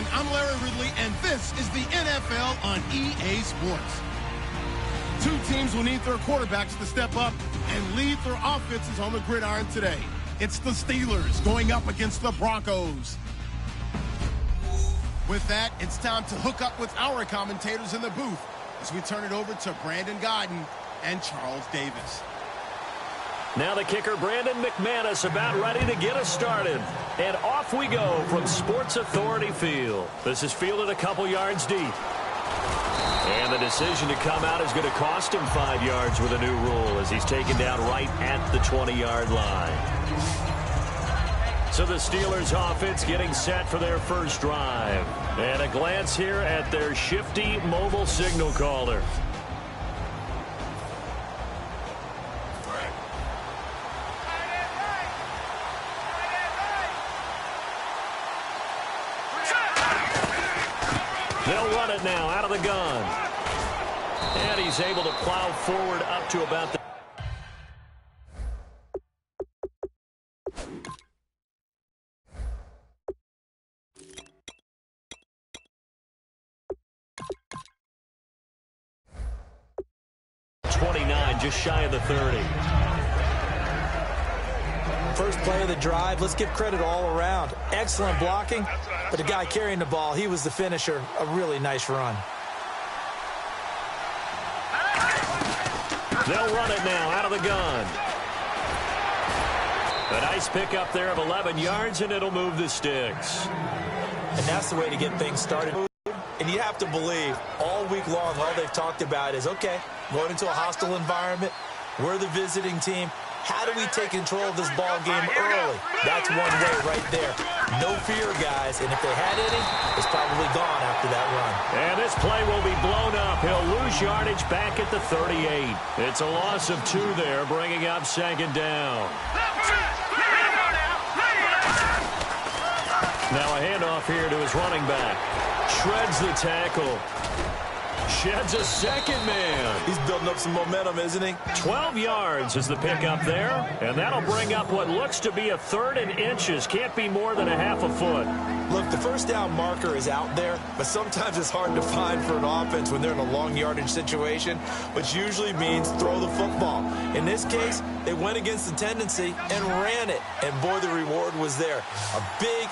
everyone. I'm Larry Ridley, and this is the NFL on EA Sports. Two teams will need their quarterbacks to step up and lead their offenses on the gridiron today. It's the Steelers going up against the Broncos. With that, it's time to hook up with our commentators in the booth as we turn it over to Brandon Godden and Charles Davis. Now the kicker, Brandon McManus, about ready to get us started. And off we go from Sports Authority Field. This is fielded a couple yards deep. And the decision to come out is going to cost him 5 yards with a new rule as he's taken down right at the 20-yard line. So the Steelers offense getting set for their first drive. And a glance here at their shifty mobile signal caller. They'll run it now out of the gun. And he's able to plow forward up to about the 29, just shy of the 30. First play of the drive, let's give credit all around. Excellent blocking, but the guy carrying the ball, he was the finisher. A really nice run. They'll run it now out of the gun. A nice pickup there of 11 yards, and it'll move the sticks. And that's the way to get things started. And you have to believe all week long, all they've talked about is, okay, going into a hostile environment, we're the visiting team. How do we take control of this ball game early? That's one way right there. No fear, guys. And if they had any, it's probably gone after that run. And this play will be blown up. He'll lose yardage back at the 38. It's a loss of 2 there, bringing up second down. Now a handoff here to his running back. Shreds the tackle. Sheds a second man. He's building up some momentum, isn't he? 12 yards is the pickup there, and that'll bring up what looks to be a 3rd and inches. Can't be more than a half a foot. Look, the first down marker is out there, but sometimes it's hard to find for an offense when they're in a long yardage situation, which usually means throw the football. In this case, they went against the tendency and ran it, and boy, the reward was there. A big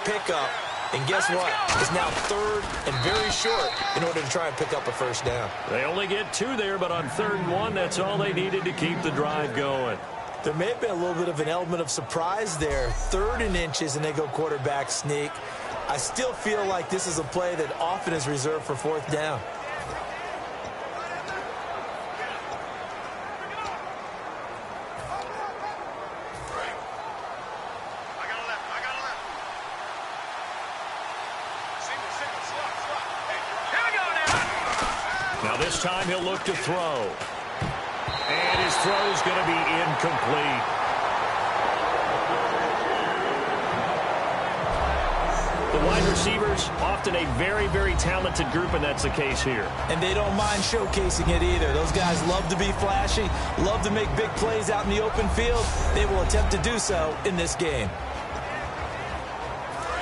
pickup. And guess what? It's now 3rd and very short in order to try and pick up a first down. They only get 2 there, but on 3rd and 1, that's all they needed to keep the drive going. There may have been a little bit of an element of surprise there. 3rd and inches, and they go quarterback sneak. I still feel like this is a play that often is reserved for 4th down. Now this time he'll look to throw. And his throw is going to be incomplete. The wide receivers, often a very talented group, and that's the case here. And they don't mind showcasing it either. Those guys love to be flashy, love to make big plays out in the open field. They will attempt to do so in this game.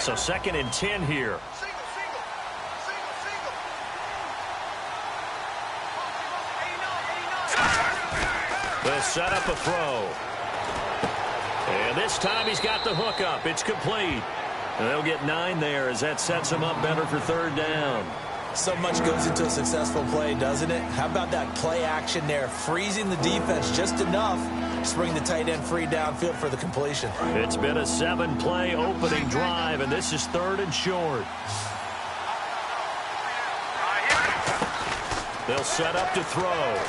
So 2nd and 10 here. They'll set up a throw. And this time he's got the hook up. It's complete. And they'll get 9 there as that sets him up better for 3rd down. So much goes into a successful play, doesn't it? How about that play action there? Freezing the defense just enough to bring the tight end free downfield for the completion. It's been a 7-play opening drive, and this is 3rd and short. They'll set up to throw.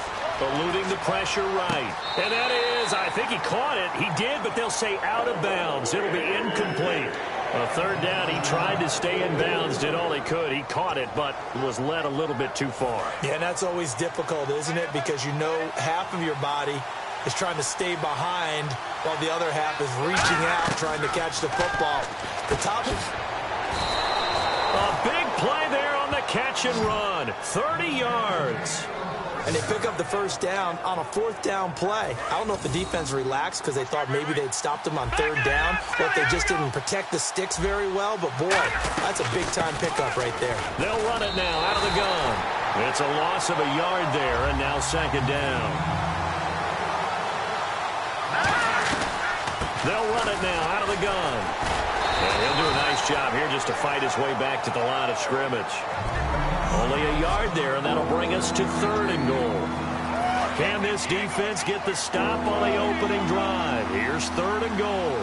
Eluding the pressure right. And that is, I think he caught it. He did, but they'll say out of bounds. It'll be incomplete. A 3rd down, he tried to stay in bounds, did all he could. He caught it, but was led a little bit too far. Yeah, and that's always difficult, isn't it? Because you know half of your body is trying to stay behind while the other half is reaching out, trying to catch the football. The top of... A big play there on the catch and run. 30 yards. and they pick up the first down on a fourth down play. I don't know if the defense relaxed because they thought maybe they'd stopped them on third down, or if they just didn't protect the sticks very well. But, boy, that's a big-time pickup right there. They'll run it now out of the gun. It's a loss of a yard there, and now second down. They'll run it now out of the gun. And he'll do a nice job here just to fight his way back to the line of scrimmage. Only a yard there, and that'll bring us to 3rd and goal. Can this defense get the stop on the opening drive? Here's 3rd and goal.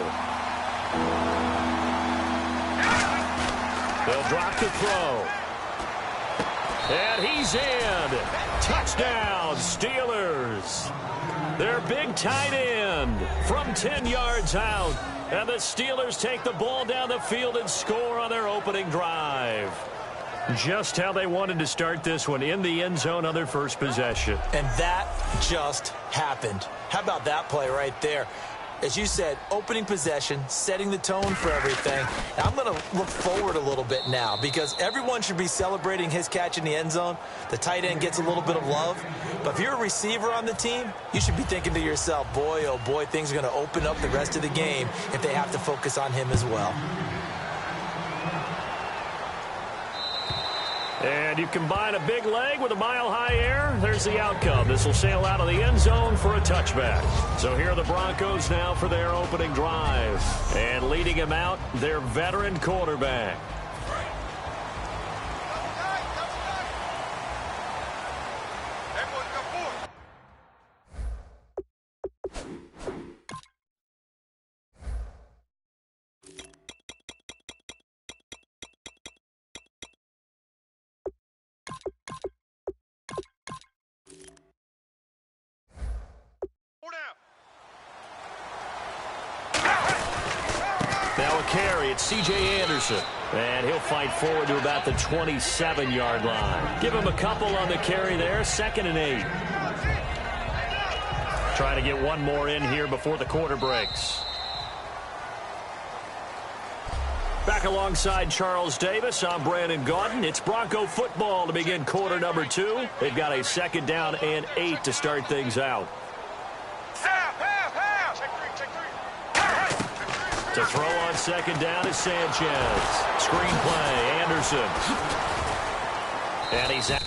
They'll drop the throw. And he's in. Touchdown, Steelers. Their big tight end from 10 yards out. And the Steelers take the ball down the field and score on their opening drive. Just how they wanted to start this one, in the end zone on their first possession. And that just happened. How about that play right there? As you said, opening possession, setting the tone for everything. Now, I'm going to look forward a little bit now because everyone should be celebrating his catch in the end zone. The tight end gets a little bit of love. But if you're a receiver on the team, you should be thinking to yourself, boy, oh boy, things are going to open up the rest of the game if they have to focus on him as well. And you combine a big leg with a mile-high air, there's the outcome. This will sail out of the end zone for a touchback. So here are the Broncos now for their opening drive. And leading him out, their veteran quarterback. Now a carry, it's C.J. Anderson. And he'll fight forward to about the 27-yard line. Give him a couple on the carry there, 2nd and 8. Trying to get one more in here before the quarter breaks. Back alongside Charles Davis, I'm Brandon Gaudin. It's Bronco football to begin quarter number 2. They've got a 2nd down and 8 to start things out. To throw on 2nd down is Sanchez. Screen play, Anderson. And he's out.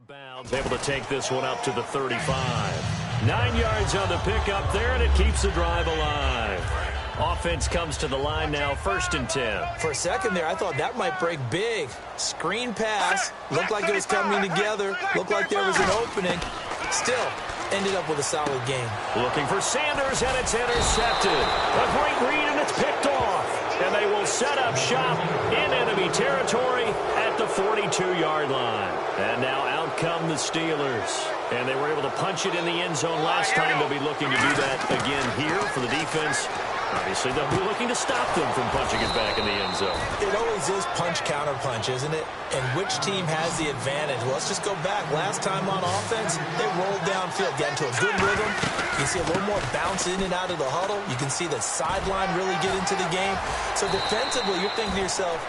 Bounds, able to take this one up to the 35. 9 yards on the pickup there, and it keeps the drive alive. Offense comes to the line now, 1st and 10. For a second there, I thought that might break big. Screen pass. Looked like it was coming together. Looked like there was an opening. Still, ended up with a solid game. Looking for Sanders, and it's intercepted. A great read, and it's picked off. And they will set up shop in enemy territory at the 42-yard line. And now out come the Steelers. And they were able to punch it in the end zone last time. They'll be looking to do that again here for the defense. Obviously, they'll be looking to stop them from punching it back in the end zone. It always is punch-counter-punch, isn't it? And which team has the advantage? Well, let's just go back. Last time on offense, they rolled downfield, got into a good rhythm. You can see a little more bounce in and out of the huddle. You can see the sideline really get into the game. So defensively, you're thinking to yourself,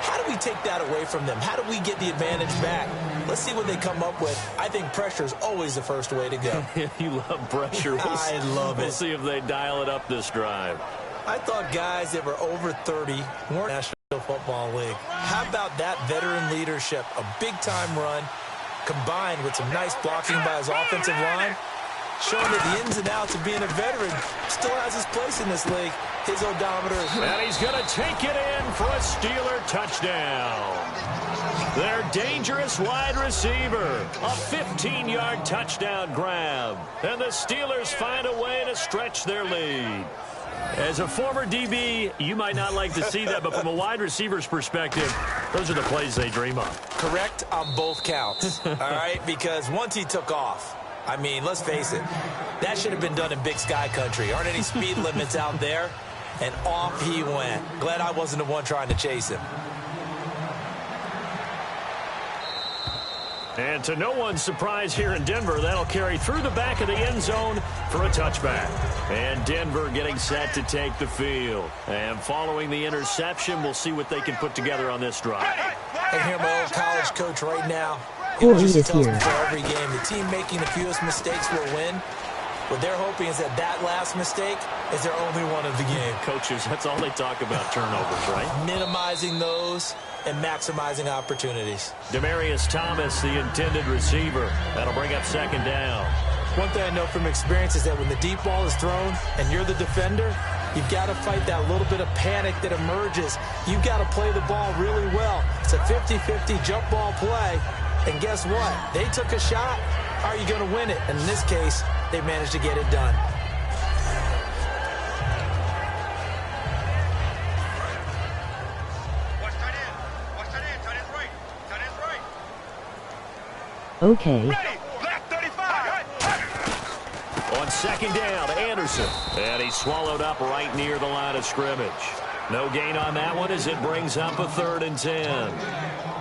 how do we take that away from them? How do we get the advantage back? Let's see what they come up with. I think pressure is always the first way to go. You love pressure. I love it. We'll see if they dial it up this drive. I thought guys that were over 30 weren't National Football League. How about that veteran leadership? A big-time run combined with some nice blocking by his offensive line, showing that the ins and outs of being a veteran still has his place in this league. His odometer. And he's going to take it in for a Steeler touchdown. Their dangerous wide receiver. A 15-yard touchdown grab. And the Steelers find a way to stretch their lead. As a former DB, you might not like to see that, but from a wide receiver's perspective, those are the plays they dream of. Correct on both counts, all right? Because once he took off, I mean, let's face it, that should have been done in Big Sky Country. Aren't any speed limits out there? And off he went. Glad I wasn't the one trying to chase him. And to no one's surprise here in Denver, that'll carry through the back of the end zone for a touchback. And Denver getting set to take the field. And following the interception, we'll see what they can put together on this drive. I can hear my old college coach right now. Just is here. For every game, the team making the fewest mistakes will win. What they're hoping is that last mistake is their only one of the game. Coaches, that's all they talk about, turnovers, right? Minimizing those and maximizing opportunities. Demaryius Thomas, the intended receiver. That'll bring up second down. One thing I know from experience is that when the deep ball is thrown and you're the defender, you've got to fight that little bit of panic that emerges. You've got to play the ball really well. It's a 50-50 jump ball play. And guess what? They took a shot. How are you going to win it? And in this case, they managed to get it done. Okay. On second down, Anderson. And he's swallowed up right near the line of scrimmage. No gain on that one as it brings up a 3rd and 10.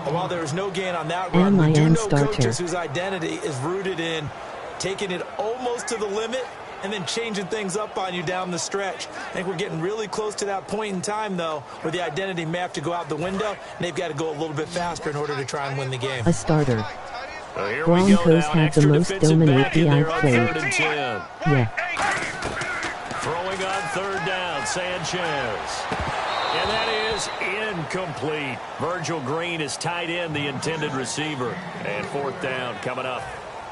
And while there is no gain on that run, we do know coaches whose identity is rooted in taking it almost to the limit and then changing things up on you down the stretch. I think we're getting really close to that point in time, though, where the identity may have to go out the window, and they've got to go a little bit faster in order to try and win the game. A starter. So here Broncos had the most dominate the I played. Yeah. Throwing on 3rd down, Sanchez. And that is incomplete. Virgil Green is tied in, the intended receiver. And 4th down coming up.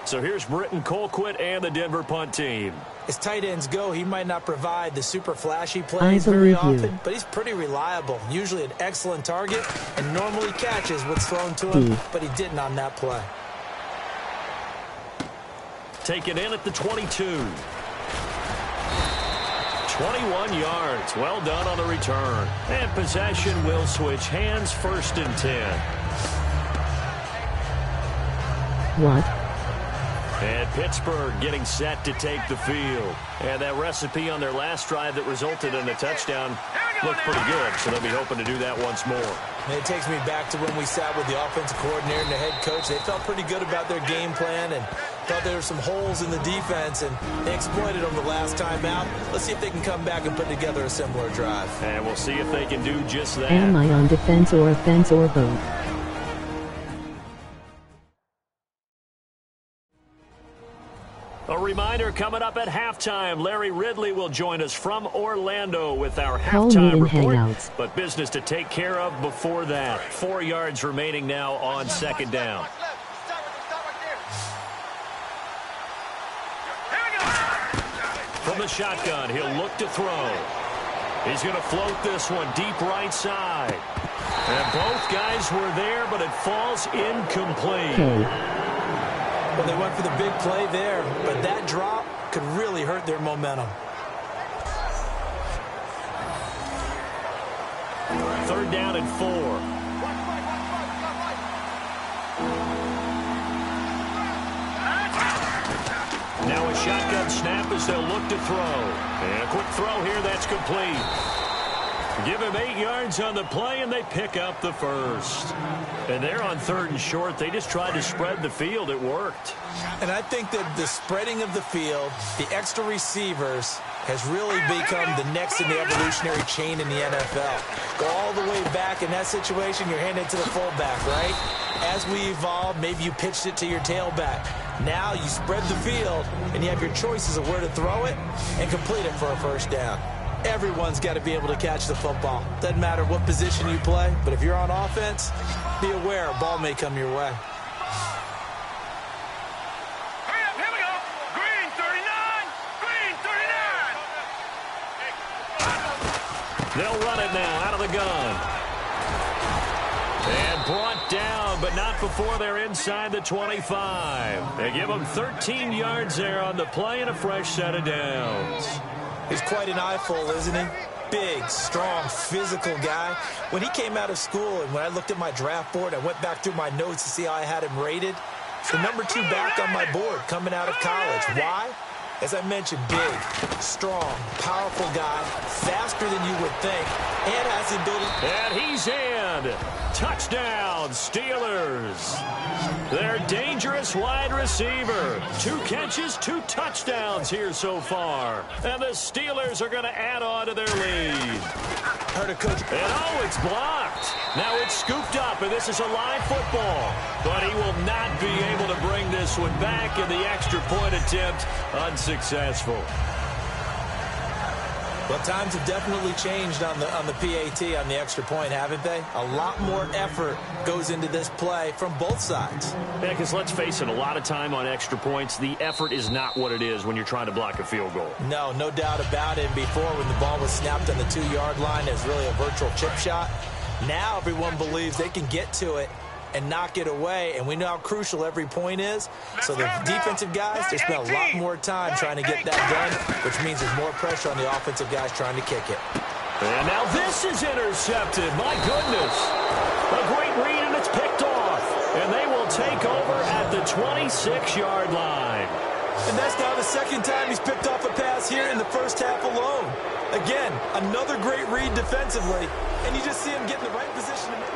So here's Britton Colquitt and the Denver punt team. As tight ends go, he might not provide the super flashy plays very often, but he's pretty reliable. Usually an excellent target and normally catches what's thrown to him, but he didn't on that play. Taken in at the 22. 21 yards. Well done on the return. And possession will switch hands, 1st and 10. What? And Pittsburgh getting set to take the field. And that recipe on their last drive that resulted in a touchdown looked pretty good, so they'll be hoping to do that once more. And it takes me back to when we sat with the offensive coordinator and the head coach. They felt pretty good about their game plan and thought there were some holes in the defense, and they exploited them the last time out. Let's see if they can come back and put together a similar drive. And we'll see if they can do just that. Am I on defense or offense or both? A reminder coming up at halftime. Larry Ridley will join us from Orlando with our halftime report. Hangouts. But business to take care of before that. 4 yards remaining now on 2nd down. From the shotgun, he'll look to throw. He's going to float this one deep right side. And both guys were there, but it falls incomplete. Well, they went for the big play there, but that drop could really hurt their momentum. 3rd down and 4. Now a shotgun snap as they'll look to throw. And a quick throw here, that's complete. Give him 8 yards on the play, and they pick up the 1st. And they're on 3rd and short. They just tried to spread the field. It worked. And I think that the spreading of the field, the extra receivers, has really become the next in the evolutionary chain in the NFL. Go all the way back in that situation, you're handed to the fullback, right? As we evolve, maybe you pitched it to your tailback. Now you spread the field, and you have your choices of where to throw it and complete it for a 1st down. Everyone's got to be able to catch the football. Doesn't matter what position you play, but if you're on offense, be aware a ball may come your way. Hurry up, here we go. Green 39, green 39. They'll run it now out of the gun. And brought down, but not before they're inside the 25. They give them 13 yards there on the play and a fresh set of downs. He's quite an eyeful, isn't he? Big, strong, physical guy. When he came out of school and when I looked at my draft board, I went back through my notes to see how I had him rated. The #2 back on my board coming out of college. Why? As I mentioned, big, strong, powerful guy, faster than you would think, and has the ability. And he's in. Touchdown, Steelers. Their dangerous wide receiver. 2 catches, 2 touchdowns here so far. And the Steelers are going to add on to their lead. Heard a coach. And oh, it's blocked. Now it's scooped up, and this is a live football. But he will not be able to bring this one back, in the extra point attempt unsuccessful. Well, times have definitely changed on the PAT, on the extra point, haven't they? A lot more effort goes into this play from both sides. Yeah, because let's face it, a lot of time on extra points, the effort is not what it is when you're trying to block a field goal. No doubt about it. And before, when the ball was snapped on the 2-yard line, it was really a virtual chip shot. Now everyone believes they can get to it and knock it away, and we know how crucial every point is. So the defensive guys, they spend a lot more time trying to get that done, which means there's more pressure on the offensive guys trying to kick it. And now this is intercepted. My goodness. A great read, and it's picked off. And they will take over at the 26-yard line. And that's now the second time he's picked off a pass here in the first half alone. Again, another great read defensively, and you just see him get in the right position to make it.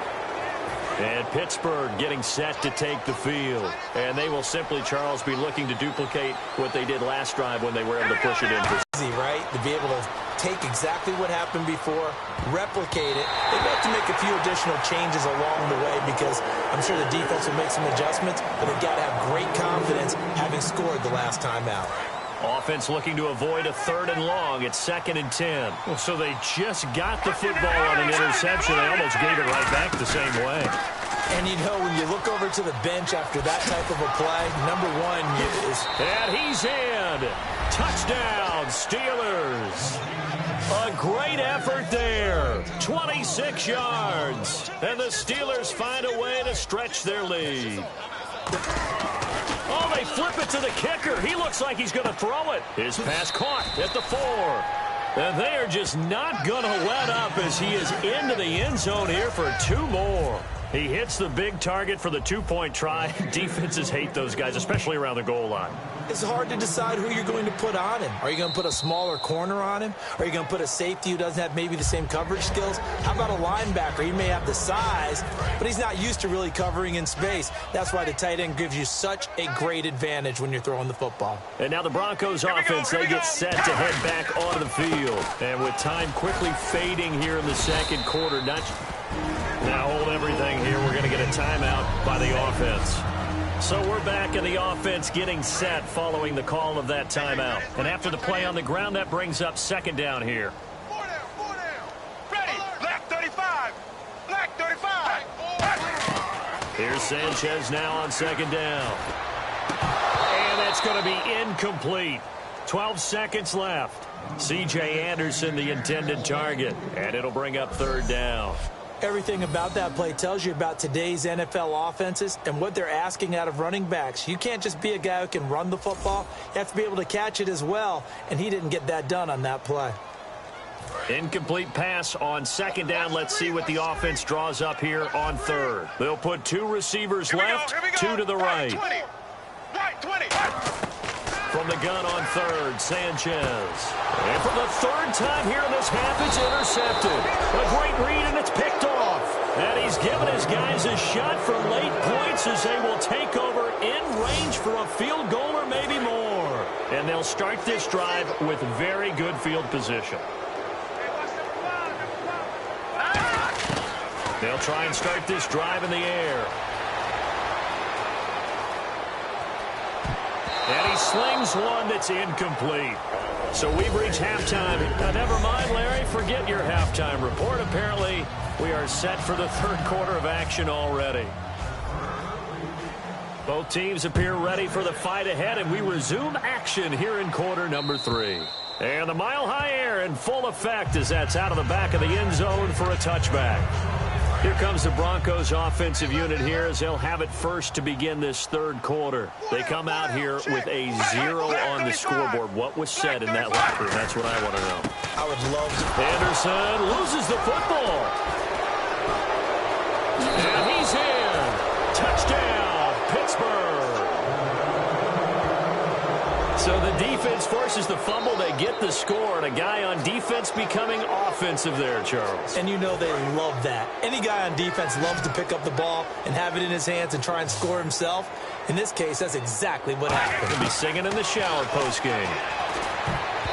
And Pittsburgh getting set to take the field. And they will simply, Charles, be looking to duplicate what they did last drive when they were able to push it in. Easy, right? To be able to take exactly what happened before, replicate it. They have to make a few additional changes along the way because I'm sure the defense will make some adjustments, but they've got to have great confidence having scored the last time out. Offense looking to avoid a 3rd and long. It's 2nd and 10. Well, so they just got the football on an interception. They almost gave it right back the same way. And, you know, when you look over to the bench after that type of a play, #1 is... And he's in. Touchdown, Steelers. A great effort there. 26 yards. And the Steelers find a way to stretch their lead. Oh, they flip it to the kicker. He looks like he's going to throw it. His pass caught at the 4. And they are just not going to let up as he is into the end zone here for 2 more. He hits the big target for the 2-point try. Defenses hate those guys, especially around the goal line. It's hard to decide who you're going to put on him. Are you going to put a smaller corner on him? Are you going to put a safety who doesn't have maybe the same coverage skills? How about a linebacker? He may have the size, but he's not used to really covering in space. That's why the tight end gives you such a great advantage when you're throwing the football. And now the Broncos offense, they get set to head back onto the field. And with time quickly fading here in the second quarter, now hold everything here. We're going to get a timeout by the offense. So we're back in the offense getting set following the call of that timeout. And after the play on the ground, that brings up 2nd down here. 4 down. Ready. Black 35. Black 35. Here's Sanchez now on 2nd down. And that's going to be incomplete. 12 seconds left. C.J. Anderson, the intended target. And it'll bring up 3rd down. Everything about that play tells you about today's NFL offenses and what they're asking out of running backs. You can't just be a guy who can run the football. You have to be able to catch it as well, and he didn't get that done on that play. Incomplete pass on 2nd down. Let's see what the offense draws up here on 3rd. They'll put 2 receivers left, 2 to the right. Right 20. From the gun on 3rd, Sanchez. And for the 3rd time here in this half, it's intercepted. A great read, and it's picked off. And he's given his guys a shot for late points as they will take over in range for a field goal or maybe more. And they'll start this drive with very good field position. They'll try and start this drive in the air. And he slings one that's incomplete. So we've reached halftime. Never mind, Larry, forget your halftime report. Apparently, we are set for the 3rd quarter of action already. Both teams appear ready for the fight ahead, and we resume action here in quarter number 3. And the mile-high air in full effect as that's out of the back of the end zone for a touchback. Here comes the Broncos offensive unit here as they'll have it first to begin this third quarter. They come out here with a 0 on the scoreboard. What was said in that locker room? That's what I want to know. I would love to. Anderson loses the football. And he's in. Touchdown, Pittsburgh. So the defense forces the fumble. They get the score, and a guy on defense becoming offensive there, Charles. And you know they love that. Any guy on defense loves to pick up the ball and have it in his hands and try and score himself. In this case, that's exactly what happened. He'll be singing in the shower postgame.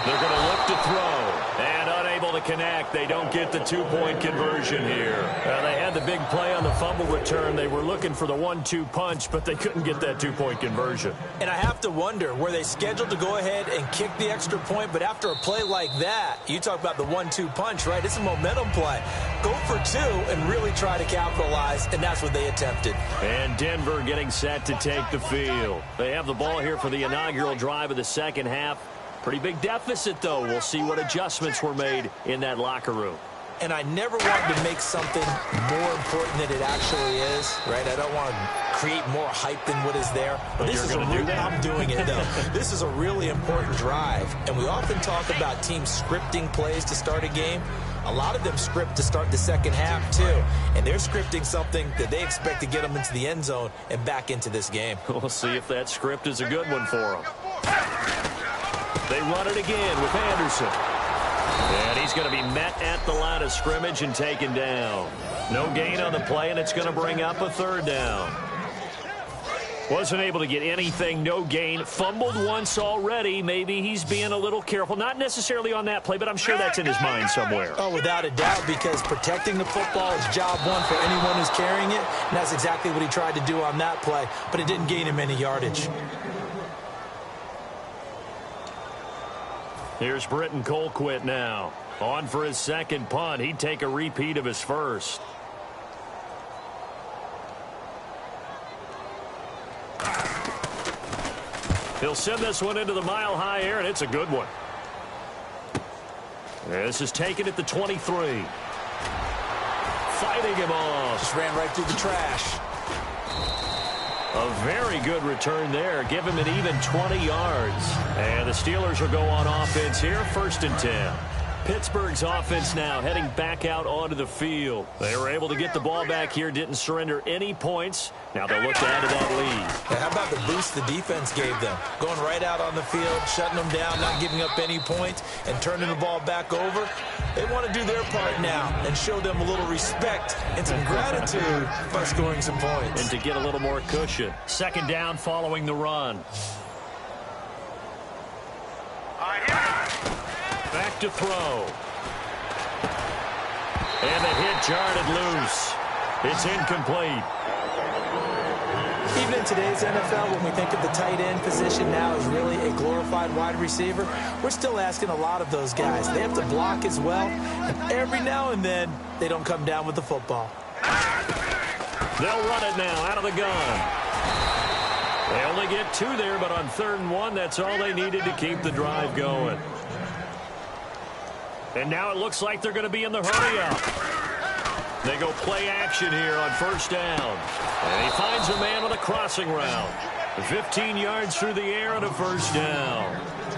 They're going to look to throw. And unable to connect. They don't get the two-point conversion here. They had the big play on the fumble return. They were looking for the 1-2 punch, but they couldn't get that two-point conversion. And I have to wonder, were they scheduled to go ahead and kick the extra point? But after a play like that, you talk about the 1-2 punch, right? It's a momentum play. Go for 2 and really try to capitalize, and that's what they attempted. And Denver getting set to take the field. They have the ball here for the inaugural drive of the second half. Pretty big deficit, though. We'll see what adjustments were made in that locker room. And I never wanted to make something more important than it actually is, right? I don't want to create more hype than what is there. But this is I'm doing it, though. This is a really important drive. And we often talk about teams scripting plays to start a game. A lot of them script to start the second half, too. And they're scripting something that they expect to get them into the end zone and back into this game. We'll see if that script is a good one for them. They run it again with Anderson. And he's going to be met at the line of scrimmage and taken down. No gain on the play, and it's going to bring up a third down. Wasn't able to get anything, no gain. Fumbled once already. Maybe he's being a little careful. Not necessarily on that play, but I'm sure that's in his mind somewhere. Oh, without a doubt, because protecting the football is job one for anyone who's carrying it. And that's exactly what he tried to do on that play, but it didn't gain him any yardage. Here's Britton Colquitt now. On for his second punt. He'd take a repeat of his first. He'll send this one into the mile-high air, and it's a good one. This is taken at the 23. Fighting him off. Just ran right through the trash. A very good return there. Give him an even 20 yards. And the Steelers will go on offense here, 1st and 10. Pittsburgh's offense now heading back out onto the field. They were able to get the ball back here, didn't surrender any points. Now they'll look to add to that lead. How about the boost the defense gave them? Going right out on the field, shutting them down, not giving up any points, and turning the ball back over. They want to do their part now and show them a little respect and some gratitude by scoring some points. And to get a little more cushion. 2nd down following the run. Back to throw. And the hit jarred it loose. It's incomplete. Even in today's NFL, when we think of the tight end position now as really a glorified wide receiver, we're still asking a lot of those guys. They have to block as well, and every now and then, they don't come down with the football. They'll run it now out of the gun. They only get 2 there, but on 3rd and 1, that's all they needed to keep the drive going. And now it looks like they're going to be in the hurry-up. They go play action here on 1st down. And he finds a man on a crossing route. 15 yards through the air and a 1st down.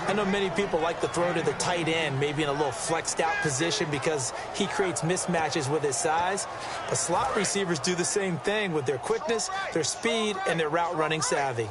I know many people like to throw to the tight end, maybe in a little flexed out position because he creates mismatches with his size. But slot receivers do the same thing with their quickness, their speed, and their route running savvy.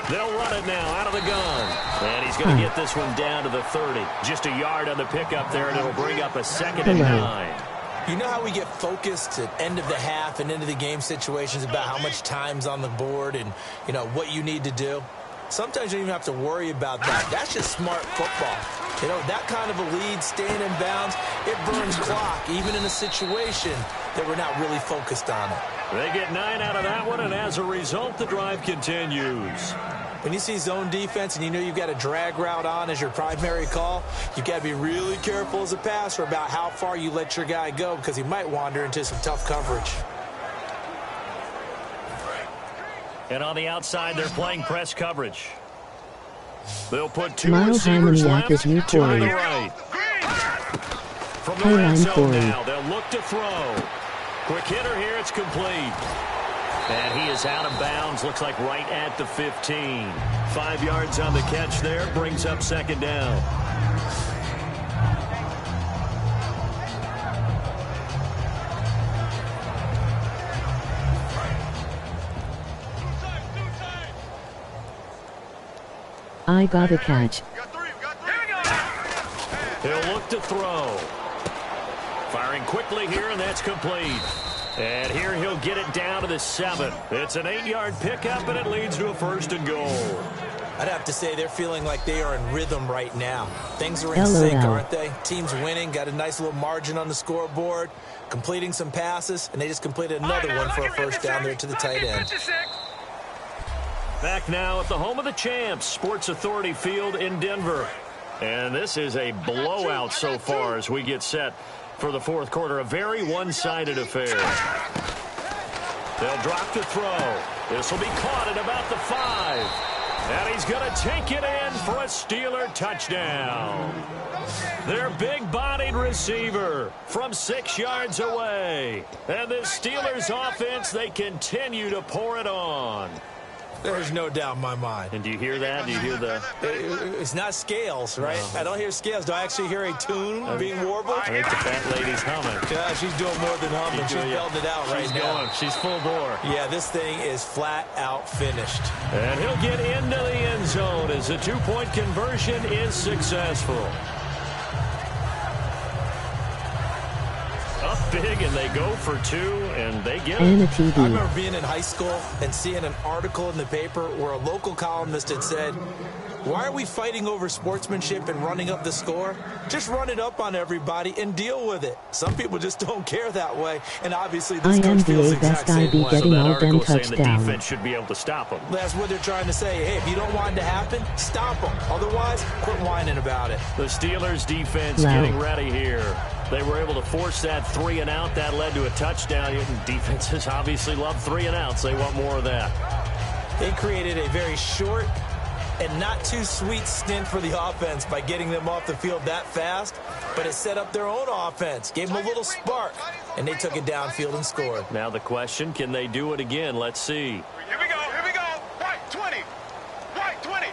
They'll run it now out of the gun. And he's going to get this one down to the 30. Just a yard on the pickup there, and it'll bring up a 2nd and 9. You know how we get focused at end of the half and into the game situations about how much time's on the board and, you know, what you need to do? Sometimes you don't even have to worry about that. That's just smart football. You know, that kind of a lead, staying in bounds, it burns clock, even in a situation that we're not really focused on it. They get 9 out of that one, and as a result, the drive continues. When you see zone defense and you know you've got a drag route on as your primary call, you've got to be really careful as a passer about how far you let your guy go because he might wander into some tough coverage. And on the outside, they're playing press coverage. They'll put 2 receivers left, 2 to the right. the red zone now. They'll look to throw. Quick hitter here. It's complete. And he is out of bounds. Looks like right at the 15. 5 yards on the catch there. Brings up second down. I got a catch. He'll look to throw. Firing quickly here, and that's complete. And here he'll get it down to the 7. It's an 8-yard pickup, and it leads to a 1st and goal. I'd have to say they're feeling like they are in rhythm right now. Things are in sync, aren't they? Team's winning, got a nice little margin on the scoreboard, completing some passes, and they just completed another one for a 1st down there to the tight end. Back now at the home of the champs, Sports Authority Field in Denver. And this is a blowout so far as we get set for the 4th quarter. A very one-sided affair. They'll drop to throw. This will be caught at about the 5. And he's going to take it in for a Steeler touchdown. Their big-bodied receiver from 6 yards away. And the Steelers offense, they continue to pour it on. There's no doubt in my mind. And do you hear that? Do you hear the... It's not scales, right? No. I don't hear scales. Do I actually hear a tune being warbled? I think the fat lady's humming. Yeah, she's doing more than humming. She's belting it out right now. She's full bore. Yeah, this thing is flat out finished. And he'll get into the end zone as the 2-point conversion is successful. Up big, and they go for 2, and they get it. I remember being in high school and seeing an article in the paper where a local columnist had said, why are we fighting over sportsmanship and running up the score? Just run it up on everybody and deal with it. Some people just don't care that way, and obviously this coach feels the exact same way. So that article saying the defense should be able to stop them. That's what they're trying to say. Hey, if you don't want it to happen, stop them. Otherwise, quit whining about it. The Steelers defense getting ready here. They were able to force that 3-and-out. That led to a touchdown. Defenses obviously love 3-and-outs. They want more of that. They created a very short and not too sweet stint for the offense by getting them off the field that fast, but it set up their own offense, gave them a little spark, and they took it downfield and scored. Now the question, can they do it again? Let's see. Here we go, here we go. Right, 20. Right, 20.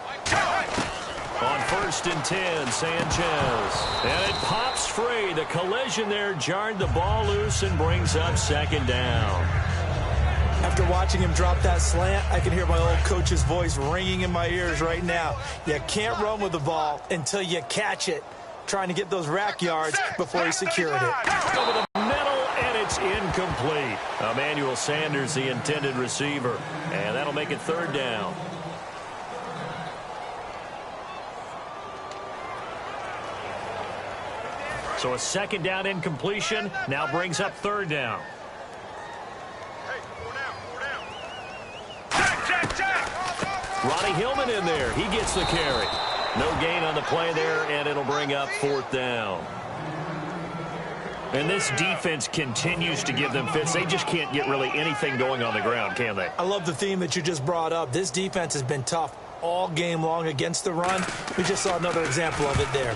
On 1st and 10, Sanchez. And it pops free. The collision there jarred the ball loose and brings up 2nd down. After watching him drop that slant, I can hear my old coach's voice ringing in my ears right now. You can't run with the ball until you catch it. Trying to get those rack yards before he secured it. Over the middle, and it's incomplete. Emmanuel Sanders, the intended receiver. And that'll make it 3rd down. So a 2nd down incompletion now brings up 3rd down. Ronnie Hillman in there. He gets the carry. No gain on the play there, and it'll bring up 4th down. And this defense continues to give them fits. They just can't get really anything going on the ground, can they? I love the theme that you just brought up. This defense has been tough all game long against the run. We just saw another example of it there.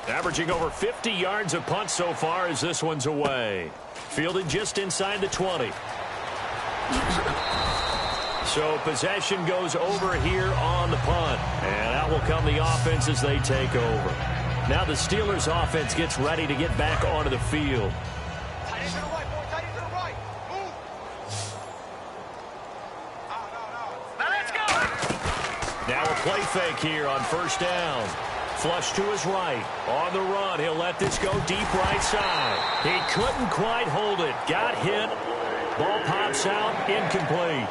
Averaging over 50 yards a punt so far as this one's away. Fielded just inside the 20. So possession goes over here on the punt. And out will come the offense as they take over. Now the Steelers offense gets ready to get back onto the field. Now a play fake here on 1st down. Flush to his right. On the run, he'll let this go deep right side. He couldn't quite hold it. Got hit. Ball pops out. Incomplete.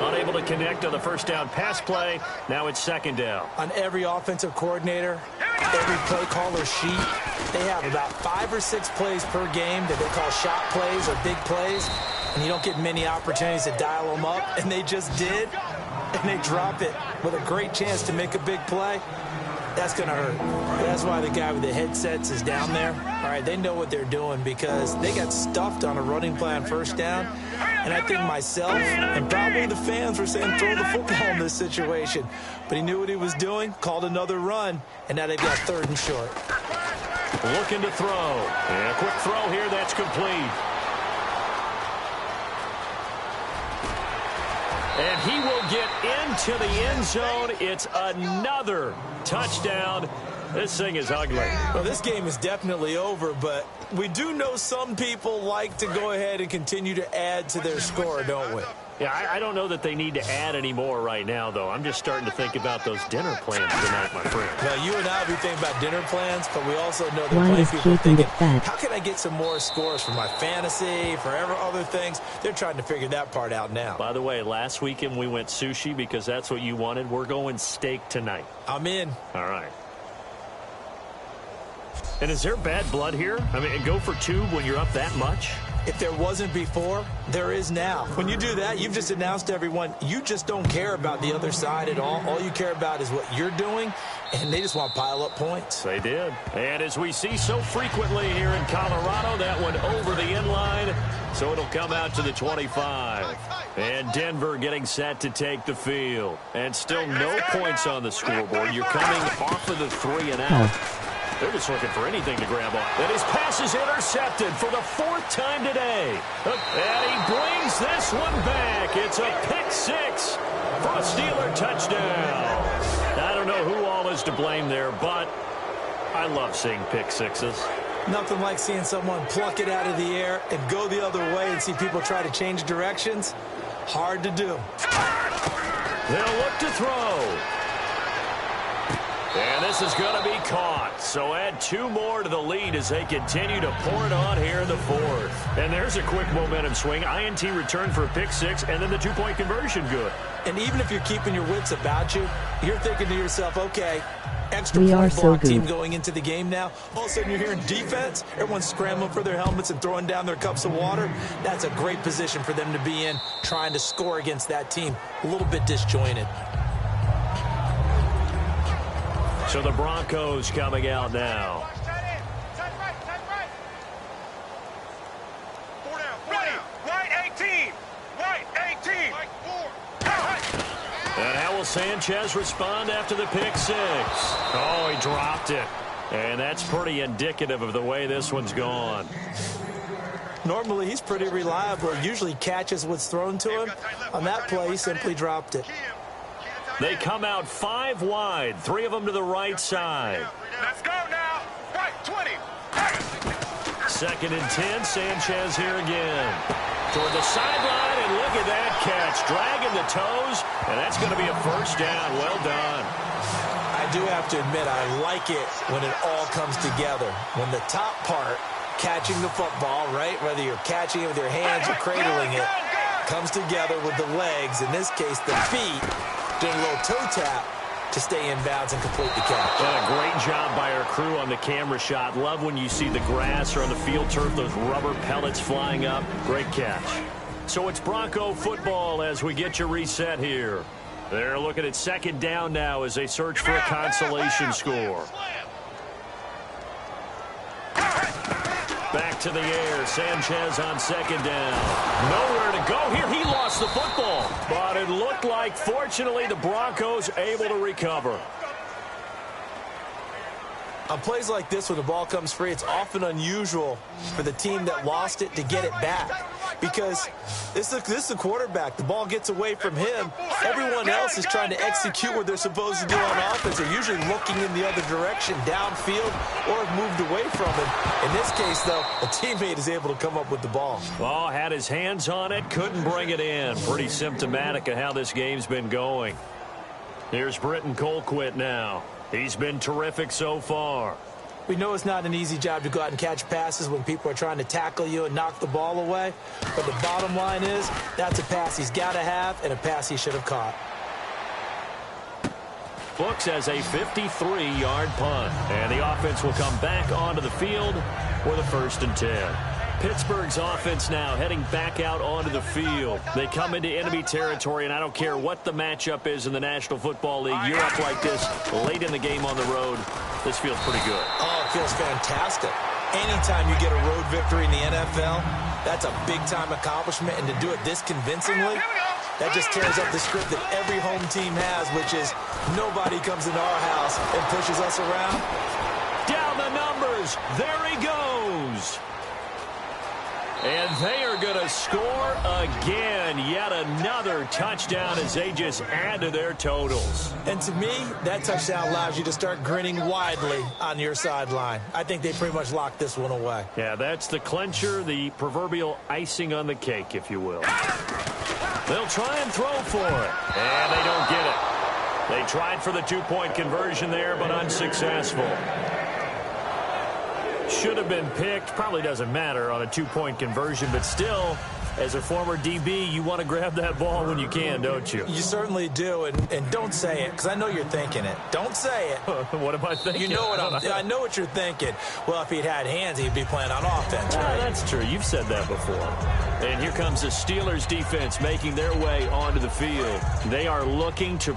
Unable to connect on the 1st down pass play. Now it's 2nd down. On every offensive coordinator, every play caller sheet, they have about 5 or 6 plays per game that they call shot plays or big plays. And you don't get many opportunities to dial them up. And they just did. And they drop it with a great chance to make a big play. That's going to hurt. That's why the guy with the headsets is down there. All right, they know what they're doing because they got stuffed on a running play on 1st down. And I think myself and probably the fans were saying throw the football in this situation. But he knew what he was doing, called another run, and now they've got 3rd and short. Looking to throw. And a quick throw here. That's complete. And he will get into the end zone. It's another touchdown. This thing is ugly. Well, this game is definitely over, but we do know some people like to go ahead and continue to add to their score, don't we? Yeah, I don't know that they need to add any more right now, though. I'm just starting to think about those dinner plans tonight, my friend. Well, you and I will be thinking about dinner plans, but we also know that Why plenty is of people keeping thinking, it fat? how can I get some more scores for my fantasy, for other things? They're trying to figure that part out now. By the way, last weekend we went sushi because that's what you wanted. We're going steak tonight. I'm in. All right. And is there bad blood here? I mean, go for two when you're up that much? If there wasn't before, there is now. When you do that, you've just announced to everyone, you just don't care about the other side at all. All you care about is what you're doing, and they just want to pile up points. They did. And as we see so frequently here in Colorado, that one over the end line, so it'll come out to the 25. And Denver getting set to take the field. And still no points on the scoreboard. You're coming off of the 3 and out. They're just looking for anything to grab on. And his pass is intercepted for the 4th time today. And he brings this one back. It's a pick 6 for a Steeler touchdown. I don't know who all is to blame there, but I love seeing pick 6s. Nothing like seeing someone pluck it out of the air and go the other way and see people try to change directions. Hard to do. They'll look to throw. And this is going to be caught. So add 2 more to the lead as they continue to pour it on here in the 4th. And there's a quick momentum swing. INT return for a pick 6, and then the 2-point conversion good. And even if you're keeping your wits about you, you're thinking to yourself, okay, extra We are point so block good. team going into the game now. All of a sudden you're hearing defense. Everyone's scrambling for their helmets and throwing down their cups of water. That's a great position for them to be in, trying to score against that team. A little bit disjointed. So the Broncos coming out now. Right 18. Right 18. And how will Sanchez respond after the pick 6? Oh, he dropped it. And that's pretty indicative of the way this one's gone. Normally, he's pretty reliable. Usually catches what's thrown to him. On that play, he simply dropped it. They come out 5 wide, 3 of them to the right side. Let's go now. Right 20. 2nd and 10, Sanchez here again. Toward the sideline, and look at that catch. Dragging the toes, and that's going to be a 1st down. Well done. I do have to admit, I like it when it all comes together. When the top part, catching the football, right, whether you're catching it with your hands or cradling it, comes together with the legs, in this case the feet, doing a little toe tap to stay in bounds and complete the catch. Well, a great job by our crew on the camera shot. Love when you see the grass or on the field turf, those rubber pellets flying up. Great catch. So it's Bronco football as we get you reset here. They're looking at 2nd down now as they search for a consolation score. Back to the air. Sanchez on 2nd down. Nowhere to go here. He lost the football. But it looked like, fortunately, the Broncos able to recover. On plays like this, when the ball comes free, it's often unusual for the team that lost it to get it back. Because this is the quarterback. The ball gets away from him. Everyone else is trying to execute what they're supposed to do on offense. They're usually looking in the other direction, downfield, or have moved away from him. In this case, though, a teammate is able to come up with the ball. Oh, had his hands on it, couldn't bring it in. Pretty symptomatic of how this game's been going. Here's Britton Colquitt now. He's been terrific so far. We know it's not an easy job to go out and catch passes when people are trying to tackle you and knock the ball away. But the bottom line is, that's a pass he's got to have and a pass he should have caught. Books as a 53-yard punt. And the offense will come back onto the field for the 1st and 10. Pittsburgh's offense now heading back out onto the field. They come into enemy territory, and I don't care what the matchup is in the National Football League. You're up like this late in the game on the road. This feels pretty good. Oh, it feels fantastic. Anytime you get a road victory in the NFL, that's a big-time accomplishment, and to do it this convincingly, that just tears up the script that every home team has, which is nobody comes into our house and pushes us around. Down the numbers. fires. There he goes. And they are going to score again. Yet another touchdown as they just add to their totals. And to me, that touchdown allows you to start grinning widely on your sideline. I think they pretty much locked this one away. Yeah, that's the clincher, the proverbial icing on the cake, if you will. They'll try and throw for it. And they don't get it. They tried for the two-point conversion there, but unsuccessful. Should have been picked. Probably doesn't matter on a two-point conversion, but still, as a former DB, you want to grab that ball when you can, don't you? You certainly do, and don't say it, because I know you're thinking it. Don't say it. What am I thinking? You know what I know what you're thinking. Well, if he'd had hands, he'd be playing on offense, right? That's true. You've said that before. And here comes the Steelers defense making their way onto the field. They are looking to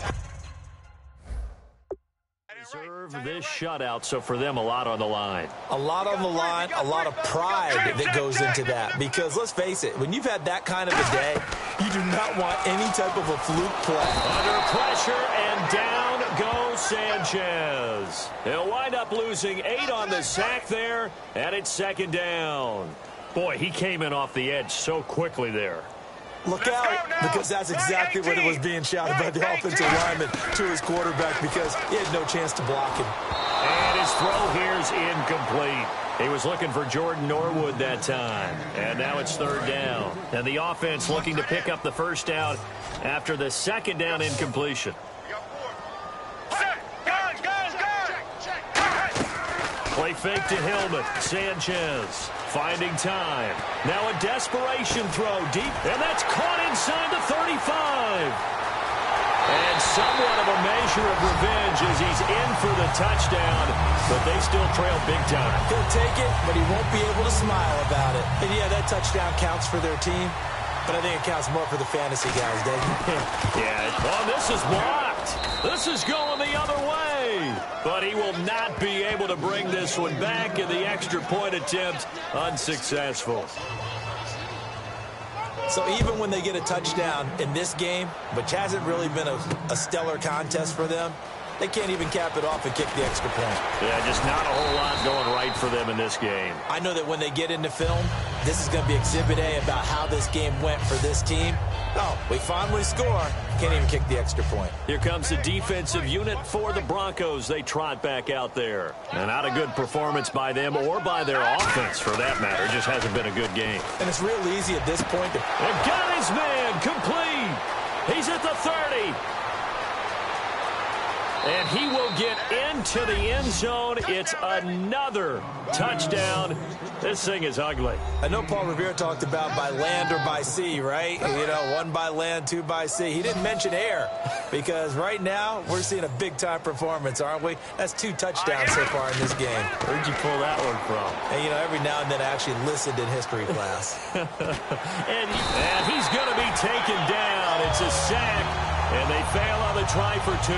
preserve this shutout, so for them, a lot on the line. A lot on the line, a lot of pride that goes into that. Because let's face it, when you've had that kind of a day, you do not want any type of a fluke play. Under pressure, and down goes Sanchez. He'll wind up losing 8 on the sack there, and it's second down. Boy, he came in off the edge so quickly there. Look out, because that's exactly what it was being shouted by the offensive lineman to his quarterback, because he had no chance to block him. And his throw here's incomplete. He was looking for Jordan Norwood that time. And now it's third down. And the offense looking to pick up the first down after the second down incompletion. Play fake to Hillman. Sanchez finding time. Now a desperation throw deep, and that's caught inside the 35. And somewhat of a measure of revenge as he's in for the touchdown, but they still trail big time. He'll take it, but he won't be able to smile about it. And yeah, that touchdown counts for their team, but I think it counts more for the fantasy guys, doesn't it? Yeah. Oh, this is blocked. This is going the other way. But he will not be able to bring this one back, and the extra point attempt unsuccessful. So even when they get a touchdown in this game, which hasn't really been a stellar contest for them, they can't even cap it off and kick the extra point. Yeah, just not a whole lot going right for them in this game. I know that when they get into film, this is going to be Exhibit A about how this game went for this team. Oh, we finally score. Can't even kick the extra point. Here comes the defensive unit for the Broncos. They trot back out there. And not a good performance by them or by their offense, for that matter. It just hasn't been a good game. And it's real easy at this point to... They've got his man complete. He's at the 30. And he will get into the end zone. It's another touchdown. This thing is ugly. I know Paul Revere talked about by land or by sea, right? You know, 1 by land, 2 by sea. He didn't mention air, because right now we're seeing a big-time performance, aren't we? That's 2 touchdowns so far in this game. Where'd you pull that one from? And, you know, every now and then I actually listened in history class. and he's going to be taken down. It's a sack. And they fail on the try for 2.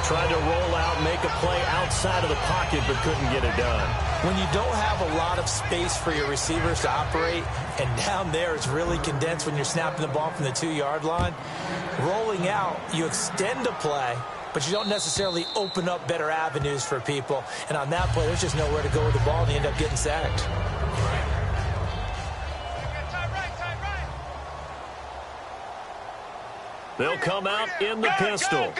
Tried to roll out, make a play outside of the pocket, but couldn't get it done. When you don't have a lot of space for your receivers to operate, and down there it's really condensed when you're snapping the ball from the 2-yard line, rolling out, you extend a play, but you don't necessarily open up better avenues for people. And on that play, there's just nowhere to go with the ball, and you end up getting sacked. They'll come out in the pistol.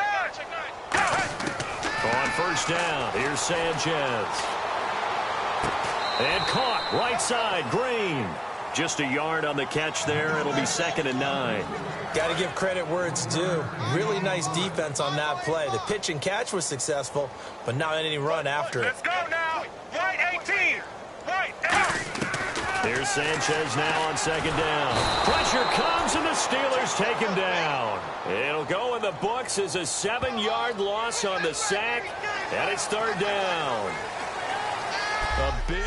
On first down, here's Sanchez. And caught, right side, Green. Just a yard on the catch there. It'll be 2nd and 9. Got to give credit where it's due. Really nice defense on that play. The pitch and catch was successful, but not any run after it. Let's go now. Right 18. Right. Here's Sanchez now on 2nd down. Pressure comes, and the Steelers take him down. It'll go in the books as a 7-yard loss on the sack, and it's 3rd down. A big